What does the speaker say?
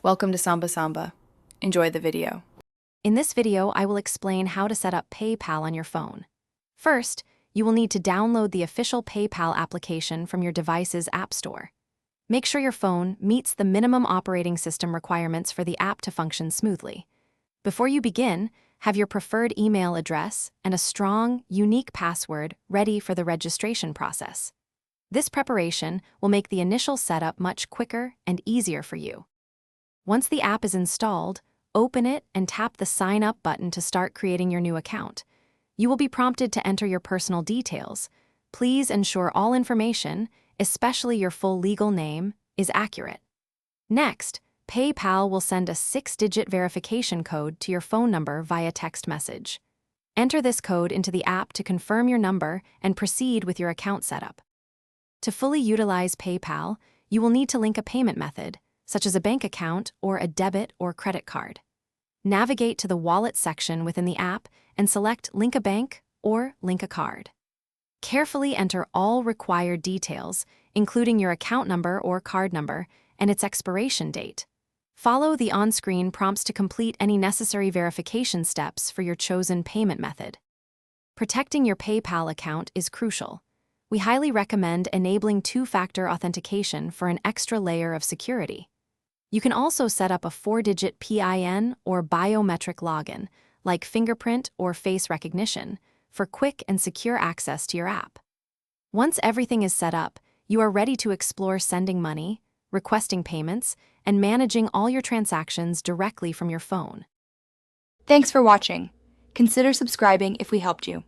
Welcome to Samba Samba. Enjoy the video. In this video, I will explain how to set up PayPal on your phone. First, you will need to download the official PayPal application from your device's App Store. Make sure your phone meets the minimum operating system requirements for the app to function smoothly. Before you begin, have your preferred email address and a strong, unique password ready for the registration process. This preparation will make the initial setup much quicker and easier for you. Once the app is installed, open it and tap the Sign Up button to start creating your new account. You will be prompted to enter your personal details. Please ensure all information, especially your full legal name, is accurate. Next, PayPal will send a 6-digit verification code to your phone number via text message. Enter this code into the app to confirm your number and proceed with your account setup. To fully utilize PayPal, you will need to link a payment method, such as a bank account or a debit or credit card. Navigate to the Wallet section within the app and select Link a Bank or Link a Card. Carefully enter all required details, including your account number or card number and its expiration date. Follow the on-screen prompts to complete any necessary verification steps for your chosen payment method. Protecting your PayPal account is crucial. We highly recommend enabling two-factor authentication for an extra layer of security. You can also set up a 4-digit PIN or biometric login, like fingerprint or face recognition, for quick and secure access to your app. Once everything is set up, you are ready to explore sending money, requesting payments, and managing all your transactions directly from your phone. Thanks for watching. Consider subscribing if we helped you.